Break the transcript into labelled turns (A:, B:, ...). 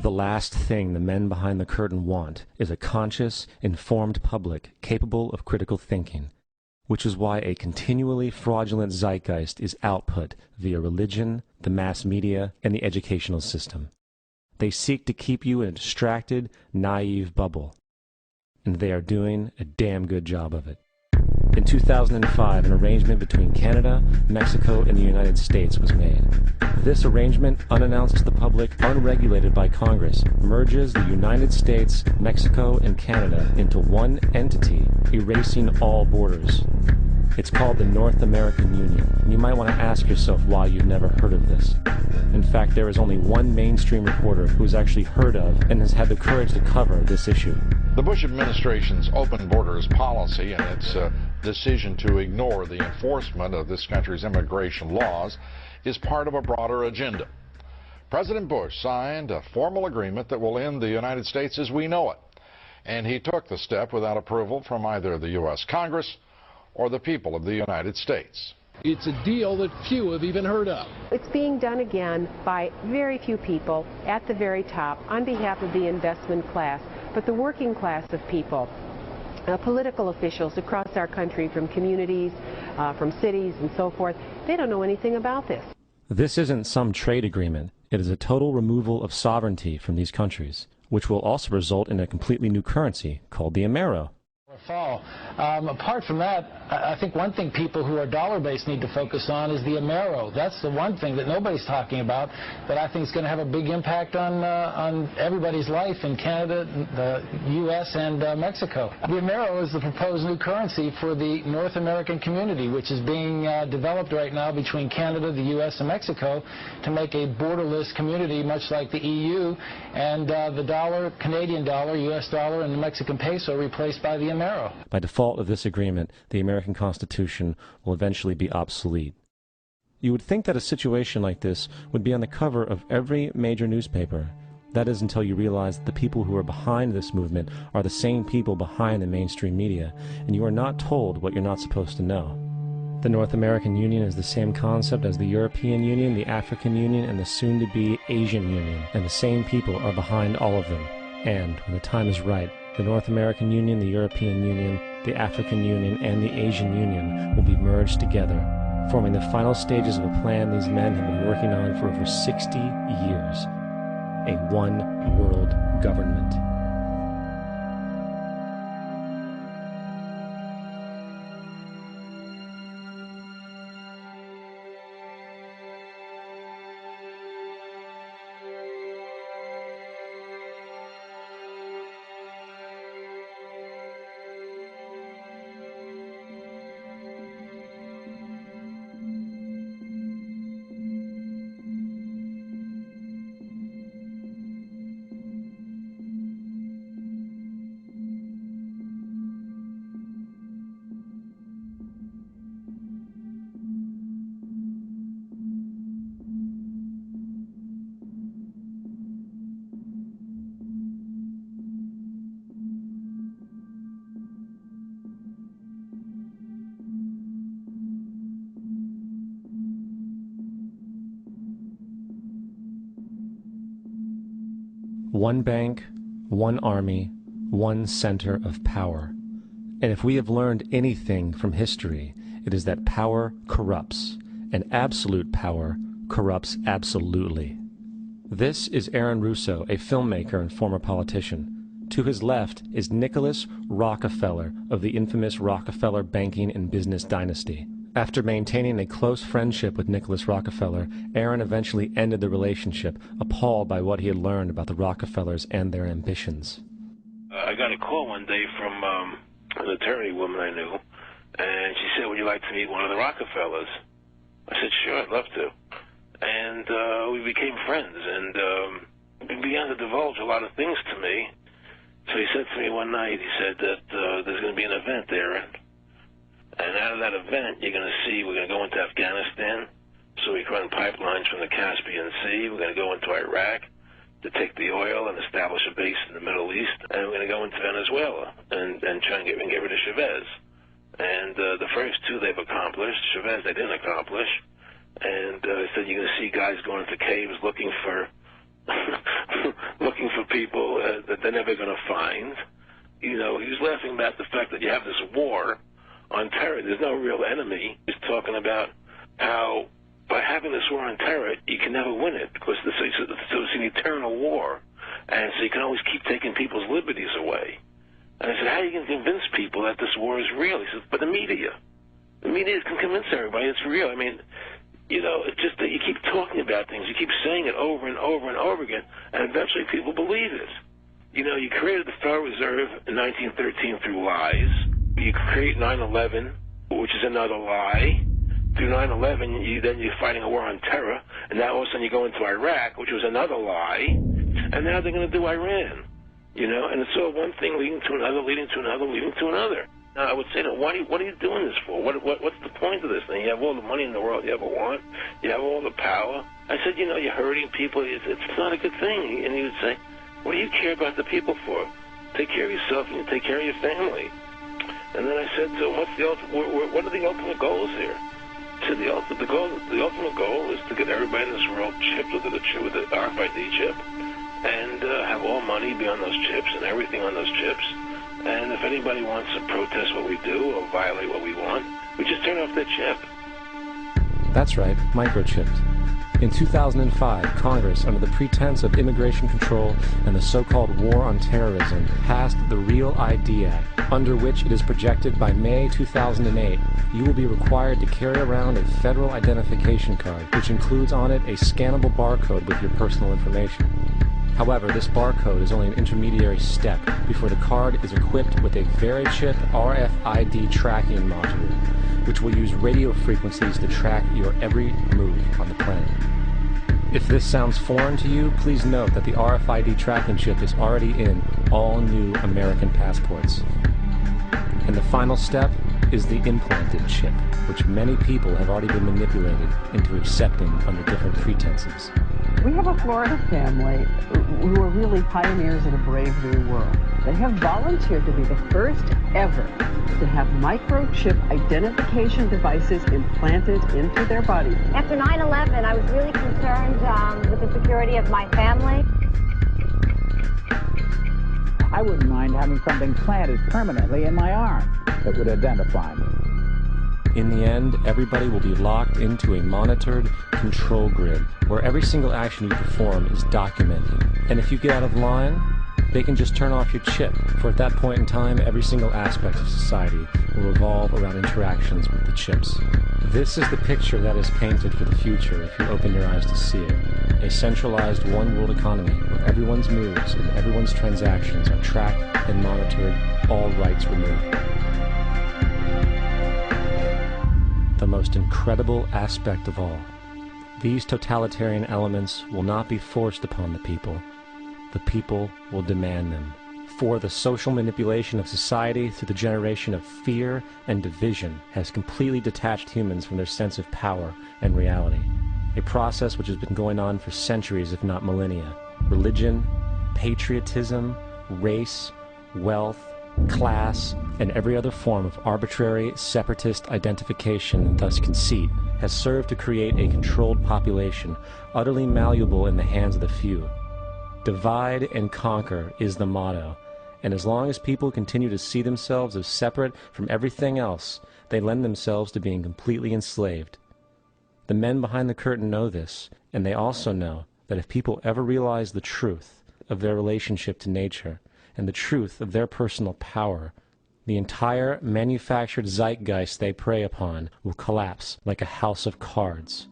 A: The last thing the men behind the curtain want is a conscious, informed public capable of critical thinking, which is why a continually fraudulent zeitgeist is output via religion, the mass media, and the educational system. They seek to keep you in a distracted, naive bubble, and they are doing a damn good job of it. In 2005, an arrangement between Canada, Mexico, and the United States was made. This arrangement, unannounced to the public, unregulated by Congress, merges the United States, Mexico, and Canada into one entity, erasing all borders. It's called the North American Union, and you might want to ask yourself why you've never heard of this. In fact, there is only one mainstream reporter who has actually heard of and has had the courage to cover this issue.
B: The Bush administration's open borders policy and its decision to ignore the enforcement of this country's immigration laws is part of a broader agenda. President Bush signed a formal agreement that will end the United States as we know it, and he took the step without approval from either the U.S. Congress or the people of the United States.
C: It's a deal that few have even heard of.
D: It's being done again by very few people at the very top on behalf of the investment class, but the working class of people. Political officials across our country, from communities, from cities and so forth, they don't know anything about this.
A: This isn't some trade agreement. It is a total removal of sovereignty from these countries, which will also result in a completely new currency called the Amero.
E: Fall. Apart from that, I think one thing people who are dollar-based need to focus on is the Amero. That's the one thing that nobody's talking about that I think is going to have a big impact on everybody's life in Canada, the U.S., and Mexico. The Amero is the proposed new currency for the North American community, which is being developed right now between Canada, the U.S., and Mexico to make a borderless community, much like the EU, and the dollar, Canadian dollar, U.S. dollar, and the Mexican peso replaced by the Amero.
A: By default of this agreement, the American Constitution will eventually be obsolete. You would think that a situation like this would be on the cover of every major newspaper. That is until you realize that the people who are behind this movement are the same people behind the mainstream media, and you are not told what you're not supposed to know. The North American Union is the same concept as the European Union, the African Union, and the soon-to-be Asian Union, and the same people are behind all of them. And, when the time is right, the North American Union, the European Union, the African Union, and the Asian Union will be merged together, forming the final stages of a plan these men have been working on for over 60 years. A one-world government. One bank, one army, one center of power. And if we have learned anything from history, it is that power corrupts, and absolute power corrupts absolutely. This is Aaron Russo, a filmmaker and former politician. To his left is Nicholas Rockefeller of the infamous Rockefeller banking and business dynasty. After maintaining a close friendship with Nicholas Rockefeller, Aaron eventually ended the relationship, appalled by what he had learned about the Rockefellers and their ambitions.
F: I got a call one day from an attorney woman I knew, and she said, "Would you like to meet one of the Rockefellers?" I said, "Sure, I'd love to." And we became friends, and he began to divulge a lot of things to me. So he said to me one night, he said that there's going to be an event there, and out of that event, you're going to see we're going to go into Afghanistan, so we can run pipelines from the Caspian Sea. We're going to go into Iraq to take the oil and establish a base in the Middle East, and we're going to go into Venezuela and try and get rid of Chavez. And the first two they've accomplished. Chavez they didn't accomplish. And he said you're going to see guys going into caves looking for people that they're never going to find. You know, he was laughing about the fact that you have this war on terror. There's no real enemy. He's talking about how by having this war on terror, you can never win it because it's an eternal war. And so you can always keep taking people's liberties away. And I said, how are you going to convince people that this war is real? He says, but the media can convince everybody it's real. I mean, you know, it's just that you keep talking about things. You keep saying it over and over and over again, and eventually people believe it. You know, you created the Federal Reserve in 1913 through lies. You create 9/11, which is another lie. Through 9/11, you're fighting a war on terror, and now all of a sudden you go into Iraq, which was another lie, and now they're going to do Iran. You know, and it's all one thing leading to another, leading to another, leading to another. Now, I would say, what are you doing this for? What's the point of this thing? You have all the money in the world you ever want. You have all the power. I said, you know, you're hurting people. It's not a good thing. And he would say, what do you care about the people for? Take care of yourself and you take care of your family. And then I said, so what are the ultimate goals here? He said, the ultimate goal is to get everybody in this world chipped with the RFID chip and have all money be on those chips and everything on those chips. And if anybody wants to protest what we do or violate what we want, we just turn off that chip.
A: That's right, microchipped. In 2005, Congress, under the pretense of immigration control and the so-called war on terrorism, passed the Real ID Act, under which it is projected by May 2008, you will be required to carry around a federal identification card, which includes on it a scannable barcode with your personal information. However, this barcode is only an intermediary step before the card is equipped with a VeriChip RFID tracking module, which will use radio frequencies to track your every move on the planet. If this sounds foreign to you, please note that the RFID tracking chip is already in all new American passports. And the final step is the implanted chip, which many people have already been manipulated into accepting under different pretenses.
G: We have a Florida family who are really pioneers in a brave new world. They have volunteered to be the first ever to have microchip identification devices implanted into their body.
H: After 9/11, I was really concerned with the security of my family.
I: I wouldn't mind having something planted permanently in my arm that would identify me.
A: In the end, everybody will be locked into a monitored control grid where every single action you perform is documented. And if you get out of line, they can just turn off your chip, for at that point in time, every single aspect of society will revolve around interactions with the chips. This is the picture that is painted for the future if you open your eyes to see it. A centralized one-world economy where everyone's moves and everyone's transactions are tracked and monitored, all rights removed. The most incredible aspect of all. These totalitarian elements will not be forced upon the people. The people will demand them. For the social manipulation of society through the generation of fear and division has completely detached humans from their sense of power and reality. A process which has been going on for centuries, if not millennia. Religion, patriotism, race, wealth, class, and every other form of arbitrary, separatist identification and thus conceit has served to create a controlled population, utterly malleable in the hands of the few. Divide and conquer is the motto, and as long as people continue to see themselves as separate from everything else, they lend themselves to being completely enslaved. The men behind the curtain know this, and they also know that if people ever realize the truth of their relationship to nature, and the truth of their personal power, the entire manufactured zeitgeist they prey upon will collapse like a house of cards.